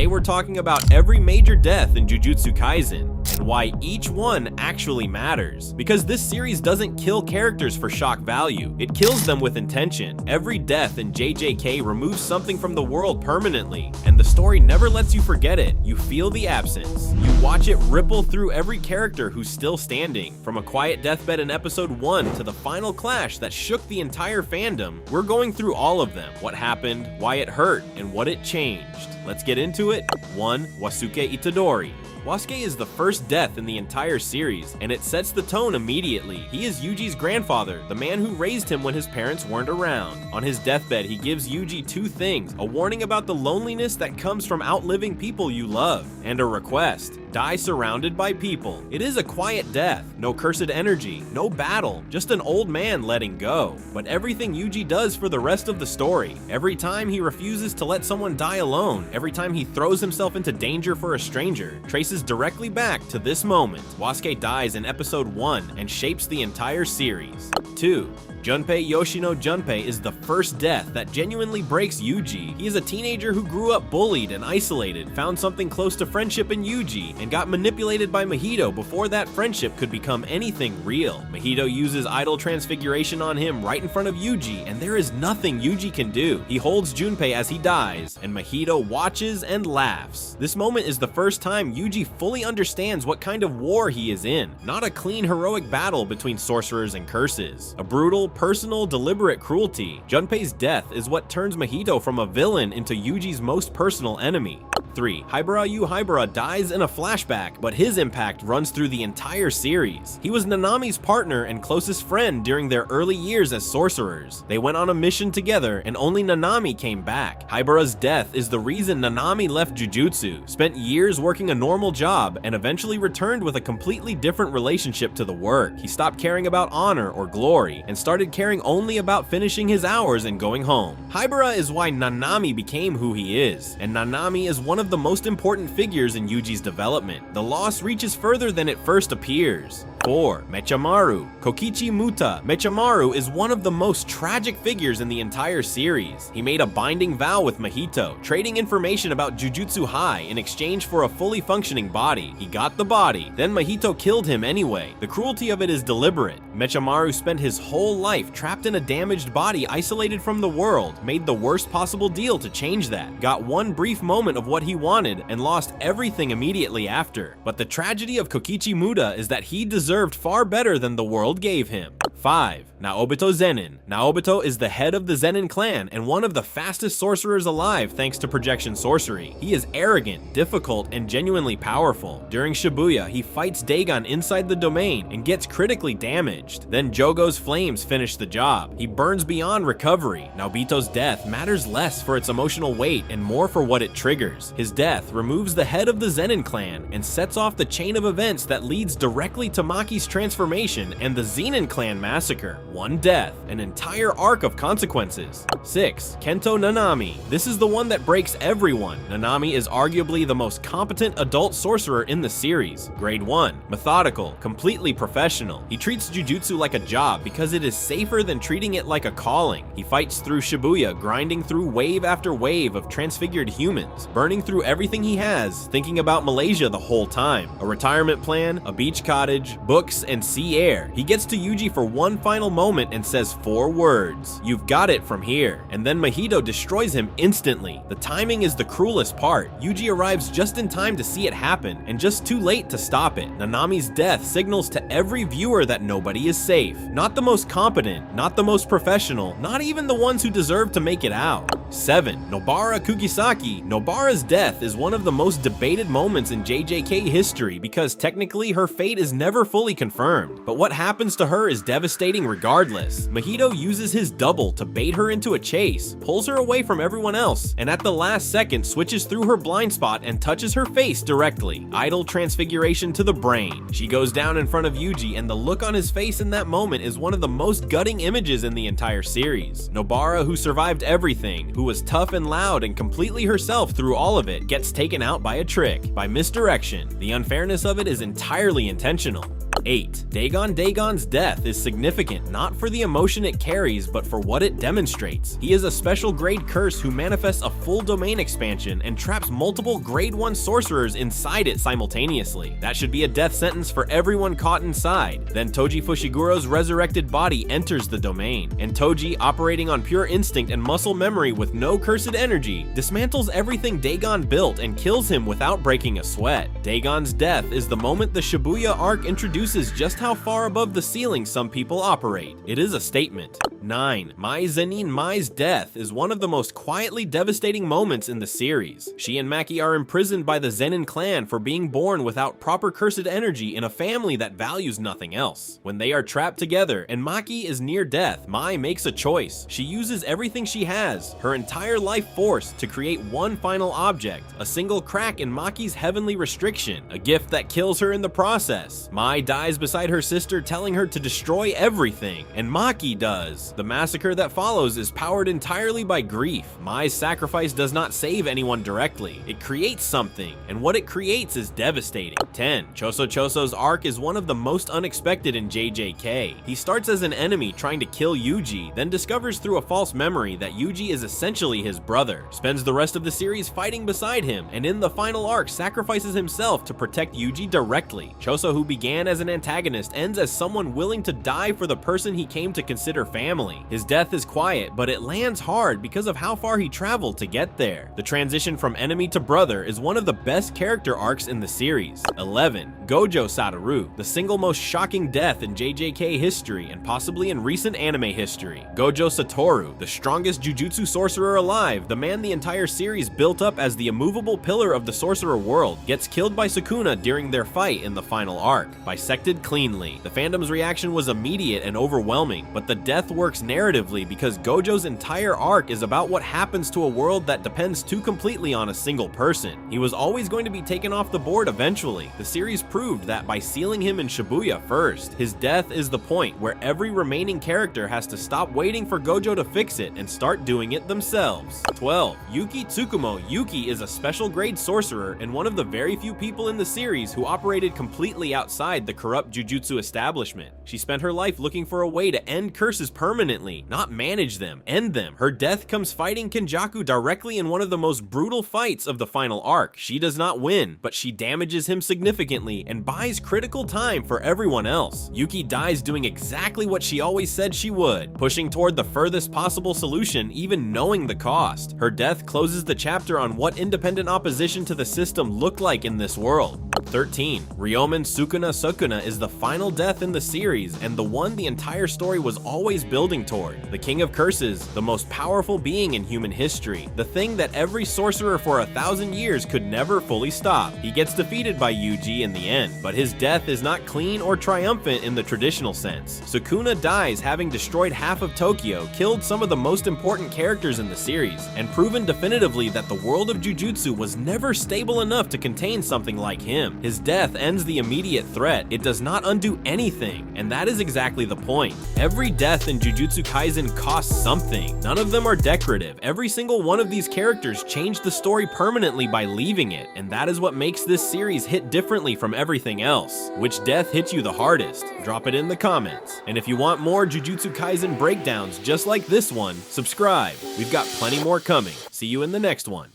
Today we're talking about every major death in Jujutsu Kaisen, and why each one actually matters. Because this series doesn't kill characters for shock value, it kills them with intention. Every death in JJK removes something from the world permanently, and the story never lets you forget it. You feel the absence. You watch it ripple through every character who's still standing. From a quiet deathbed in episode 1 to the final clash that shook the entire fandom, we're going through all of them. What happened, why it hurt, and what it changed. Let's get into it. 1. Wasuke Itadori. Wasuke is the first death in the entire series, and it sets the tone immediately. He is Yuji's grandfather, the man who raised him when his parents weren't around. On his deathbed, he gives Yuji two things: a warning about the loneliness that comes from outliving people you love, and a request: die surrounded by people. It is a quiet death, no cursed energy, no battle, just an old man letting go. But everything Yuji does for the rest of the story, every time he refuses to let someone die alone, every time he throws himself into danger for a stranger, traces directly back to this moment. Wasuke dies in episode 1 and shapes the entire series. 2. Junpei Yoshino Junpei is the first death that genuinely breaks Yuji. He is a teenager who grew up bullied and isolated, found something close to friendship in Yuji, and got manipulated by Mahito before that friendship could become anything real. Mahito uses idol transfiguration on him right in front of Yuji, and there is nothing Yuji can do. He holds Junpei as he dies, and Mahito watches and laughs. This moment is the first time Yuji fully understands what kind of war he is in. Not a clean heroic battle between sorcerers and curses. A brutal, personal, deliberate cruelty. Junpei's death is what turns Mahito from a villain into Yuji's most personal enemy. 3. Hibara Yu Hibara dies in a flashback, but his impact runs through the entire series. He was Nanami's partner and closest friend during their early years as sorcerers. They went on a mission together, and only Nanami came back. Hibara's death is the reason Nanami left Jujutsu, spent years working a normal job, and eventually returned with a completely different relationship to the work. He stopped caring about honor or glory, and started caring only about finishing his hours and going home. Hibara is why Nanami became who he is, and Nanami is one of the most important figures in Yuji's development. The loss reaches further than it first appears. 4. Mechamaru. Kokichi Muta. Mechamaru is one of the most tragic figures in the entire series. He made a binding vow with Mahito, trading information about Jujutsu High in exchange for a fully functioning body. He got the body, then Mahito killed him anyway. The cruelty of it is deliberate. Mechamaru spent his whole life trapped in a damaged body, isolated from the world, made the worst possible deal to change that, got one brief moment of what he wanted, and lost everything immediately after. But the tragedy of Kokichi Muta is that he deserved far better than the world gave him. 5. Naobito Zenin. Naobito is the head of the Zenin clan and one of the fastest sorcerers alive thanks to projection sorcery. He is arrogant, difficult, and genuinely powerful. During Shibuya, he fights Dagon inside the domain and gets critically damaged. Then Jogo's flames finish the job. He burns beyond recovery. Naobito's death matters less for its emotional weight and more for what it triggers. His death removes the head of the Zenin clan and sets off the chain of events that leads directly to Maki's transformation and the Zenin clan massacre. One death, an entire arc of consequences. 6. Kento Nanami. This is the one that breaks everyone. Nanami is arguably the most competent adult sorcerer in the series. Grade 1. Methodical, completely professional. He treats Jujutsu like a job because it is safer than treating it like a calling. He fights through Shibuya, grinding through wave after wave of transfigured humans, burning through everything he has, thinking about Malaysia the whole time. A retirement plan, a beach cottage, books, and sea air. He gets to Yuji for one final moment and says 4 words: "You've got it from here." And then Mahito destroys him instantly. The timing is the cruelest part. Yuji arrives just in time to see it happen, and just too late to stop it. Nanami's death signals to every viewer that nobody is safe. Not the most competent, not the most professional, not even the ones who deserve to make it out. 7. Nobara Kugisaki. Nobara's death is one of the most debated moments in JJK history because technically her fate is never fully confirmed. But what happens to her is devastating regardless. Mahito uses his double to bait her into a chase, pulls her away from everyone else, and at the last second switches through her blind spot and touches her face directly. Idol transfiguration to the brain. She goes down in front of Yuji, and the look on his face in that moment is one of the most gutting images in the entire series. Nobara, who survived everything, who was tough and loud and completely herself through all of it, gets taken out by a trick, by misdirection. The unfairness of it is entirely intentional. 8. Dagon's death is significant not for the emotion it carries, but for what it demonstrates. He is a special grade curse who manifests a full domain expansion and traps multiple grade 1 sorcerers inside it simultaneously. That should be a death sentence for everyone caught inside. Then Toji Fushiguro's resurrected body enters the domain, and Toji, operating on pure instinct and muscle memory with no cursed energy, dismantles everything Dagon built and kills him without breaking a sweat. Dagon's death is the moment the Shibuya arc introduces just how far above the ceiling some people operate. It is a statement. 9. Mai Zenin Mai's death is one of the most quietly devastating moments in the series. She and Maki are imprisoned by the Zenin clan for being born without proper cursed energy in a family that values nothing else. When they are trapped together and Maki is near death, Mai makes a choice. She uses everything she has, her entire life force, to create one final object, a single crack in Maki's heavenly restriction, a gift that kills her in the process. Mai dies beside her sister, telling her to destroy everything, and Maki does. The massacre that follows is powered entirely by grief. Mai's sacrifice does not save anyone directly. It creates something, and what it creates is devastating. 10. Choso's arc is one of the most unexpected in JJK. He starts as an enemy trying to kill Yuji, then discovers through a false memory that Yuji is essentially his brother, spends the rest of the series fighting beside him, and in the final arc sacrifices himself to protect Yuji directly. Choso, who began as an antagonist, ends as someone willing to die for the person he came to consider family. His death is quiet, but it lands hard because of how far he traveled to get there. The transition from enemy to brother is one of the best character arcs in the series. 11. Gojo Satoru, the single most shocking death in JJK history and possibly in recent anime history. Gojo Satoru, the strongest Jujutsu sorcerer alive, the man the entire series built up as the immovable pillar of the sorcerer world, gets killed by Sukuna during their fight in the final arc, bisected cleanly. The fandom's reaction was immediate and overwhelming, but the death works narratively because Gojo's entire arc is about what happens to a world that depends too completely on a single person. He was always going to be taken off the board eventually. The series proved that by sealing him in Shibuya first. His death is the point where every remaining character has to stop waiting for Gojo to fix it and start doing it themselves. 12. Yuki Tsukumo. Yuki is a special grade sorcerer and one of the very few people in the series who operated completely outside the corrupt Jujutsu establishment. She spent her life looking for a way to end curses permanently, not manage them, end them. Her death comes fighting Kenjaku directly in one of the most brutal fights of the final arc. She does not win, but she damages him significantly and buys critical time for everyone else. Yuki dies doing exactly what she always said she would, pushing toward the furthest possible solution, even knowing the cost. Her death closes the chapter on what independent opposition to the system looked like in this world. 13. Ryomen Sukuna is the final death in the series and the one the entire story was always building toward. The King of Curses, the most powerful being in human history, the thing that every sorcerer for 1,000 years could never fully stop. He gets defeated by Yuji in the end, but his death is not clean or triumphant in the traditional sense. Sukuna dies having destroyed half of Tokyo, killed some of the most important characters in the series, and proven definitively that the world of Jujutsu was never stable enough to contain something like him. His death ends the immediate threat. It does not undo anything, and that is exactly the point. Every death in Jujutsu Kaisen costs something. None of them are decorative. Every single one of these characters changed the story permanently by leaving it, and that is what makes this series hit differently from everything else. Which death hits you the hardest? Drop it in the comments. And if you want more Jujutsu Kaisen breakdowns just like this one, subscribe. We've got plenty more coming. See you in the next one.